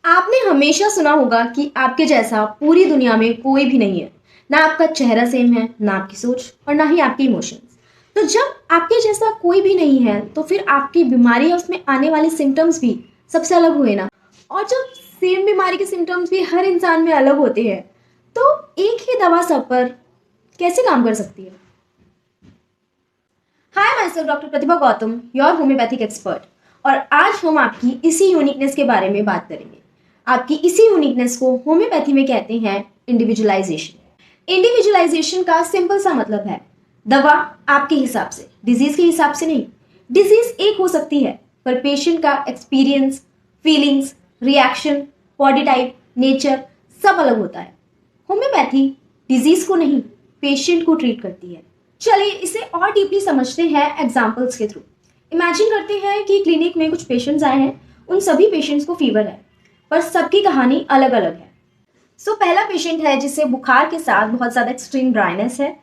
आपने हमेशा सुना होगा कि आपके जैसा पूरी दुनिया में कोई भी नहीं है। ना आपका चेहरा सेम है, ना आपकी सोच और ना ही आपके इमोशंस। तो जब आपके जैसा कोई भी नहीं है तो फिर आपकी बीमारी या उसमें आने वाले सिम्टम्स भी सबसे अलग हुए ना। और जब सेम बीमारी के सिम्टम्स भी हर इंसान में अलग होते हैं तो एक ही दवा सब पर कैसे काम कर सकती है। Hi, my self doctor Pratibha Gautam, your homeopathic expert. और आज हम आपकी इसी यूनिकनेस के बारे में बात करेंगे। आपकी इसी यूनिकनेस को होम्योपैथी में कहते हैं इंडिविजुअलाइजेशन। इंडिविजुअलाइजेशन का सिंपल सा मतलब है दवा आपके हिसाब से, डिजीज के हिसाब से नहीं। डिजीज एक हो सकती है पर पेशेंट का experience, feelings, reaction, body type, nature सब अलग होता है। होम्योपैथी डिजीज को नहीं, पेशेंट को ट्रीट करती है। चलिए इसे और डीपली समझते हैं एग्जाम्पल्स के थ्रू। इमेजिन करते हैं कि क्लिनिक में कुछ पेशेंट्स आए हैं। उन सभी पेशेंट्स को फीवर है पर सबकी कहानी अलग अलग है। पहला पेशेंट है जिसे बुखार के साथ बहुत ज़्यादा एक्सट्रीम ड्राइनेस है।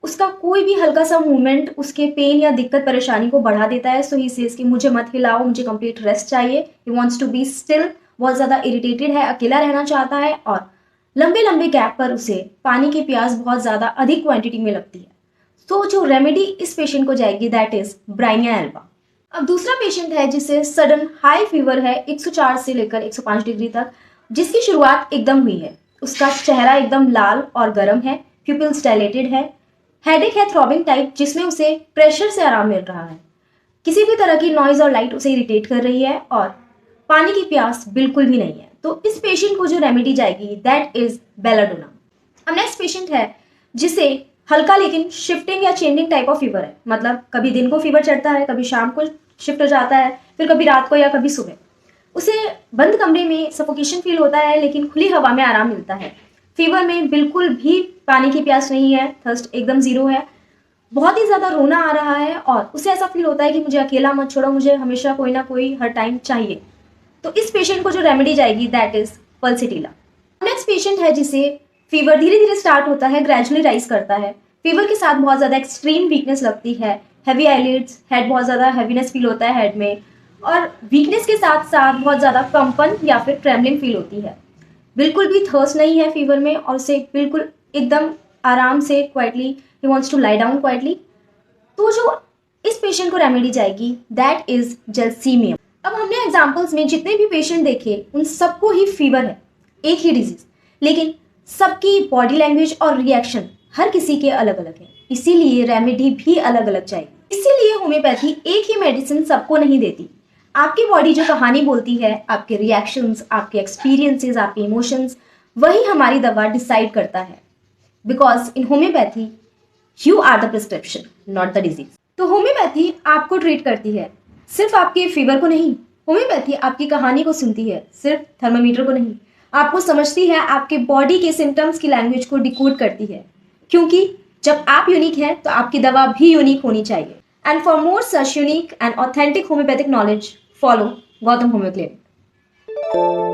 उसका कोई भी हल्का सा मूवमेंट उसके पेन या दिक्कत परेशानी को बढ़ा देता है। सो ही सेज कि मुझे मत हिलाओ, मुझे कंप्लीट रेस्ट चाहिए। He wants to be still. बहुत ज़्यादा इरिटेटेड है, अकेला रहना चाहता है और लंबे लंबे गैप पर उसे पानी की प्यास बहुत ज़्यादा अधिक क्वांटिटी में लगती है। तो जो रेमेडी इस पेशेंट को जाएगी दैट इज ब्राइनिया एल्बा। अब दूसरा पेशेंट है जिसे सडन हाई फीवर है 104 से लेकर 105 डिग्री तक, जिसकी शुरुआत एकदम हुई है। उसका चेहरा एकदम लाल और गर्म है, प्यूपिल्स डायलेटेड है, हेडेक है थ्रॉबिंग टाइप जिसमें उसे प्रेशर से आराम मिल रहा है। किसी भी तरह की नॉइज और लाइट उसे इरिटेट कर रही है और पानी की प्यास बिल्कुल भी नहीं है। तो इस पेशेंट को जो रेमेडी जाएगी दैट इज बेलाडोना। अब नेक्स्ट पेशेंट है जिसे हल्का लेकिन शिफ्टिंग या चेंजिंग टाइप ऑफ फीवर है। मतलब कभी दिन को फीवर चढ़ता है, कभी शाम को शिफ्ट हो जाता है, फिर कभी रात को या कभी सुबह। उसे बंद कमरे में सफोकेशन फील होता है लेकिन खुली हवा में आराम मिलता है। फीवर में बिल्कुल भी पानी की प्यास नहीं है, थर्स्ट एकदम जीरो है। बहुत ही ज़्यादा रोना आ रहा है और उसे ऐसा फील होता है कि मुझे अकेला मत छोड़ो, मुझे हमेशा कोई ना कोई हर टाइम चाहिए। तो इस पेशेंट को जो रेमेडी जाएगी that is pulsatilla. Next patient है जिसे फीवर धीरे धीरे स्टार्ट होता है, ग्रेजुअली राइज करता है। फीवर के साथ बहुत ज़्यादा एक्सट्रीम वीकनेस लगती है, हैवी आईलिड्स, हेड बहुत ज़्यादा हैवीनेस फील होता है हेड में, और वीकनेस के साथ साथ बहुत ज़्यादा कंपन या फिर ट्रेमलिंग फील होती है। बिल्कुल भी थर्स्ट नहीं है फीवर में और उसे बिल्कुल एकदम आराम से quietly he wants to lie down quietly. तो जो इस पेशेंट को रेमेडी जाएगी दैट इज जेल्सीमियम। अब हमने एग्जाम्पल्स में जितने भी पेशेंट देखे उन सबको ही फीवर है, एक ही डिजीज, लेकिन सबकी बॉडी लैंग्वेज और रिएक्शन हर किसी के अलग अलग है, इसीलिए रेमेडी भी अलग अलग चाहिए। इसीलिए होम्योपैथी एक ही मेडिसिन सबको नहीं देती। आपकी बॉडी जो कहानी बोलती है, आपके रिएक्शंस, आपके एक्सपीरियंसेस, आपके इमोशंस, वही हमारी दवा डिसाइड करता है। Because in homeopathy you are the prescription, not the disease. तो होम्योपैथी आपको ट्रीट करती है, सिर्फ आपके फीवर को नहीं। होम्योपैथी आपकी कहानी को सुनती है, सिर्फ थर्मामीटर को नहीं। आपको समझती है, आपके बॉडी के सिम्टम्स की लैंग्वेज को डिकोड करती है। क्योंकि जब आप यूनिक हैं तो आपकी दवा भी यूनिक होनी चाहिए। And for more such unique and authentic homeopathic knowledge follow Gautam homeo clinic.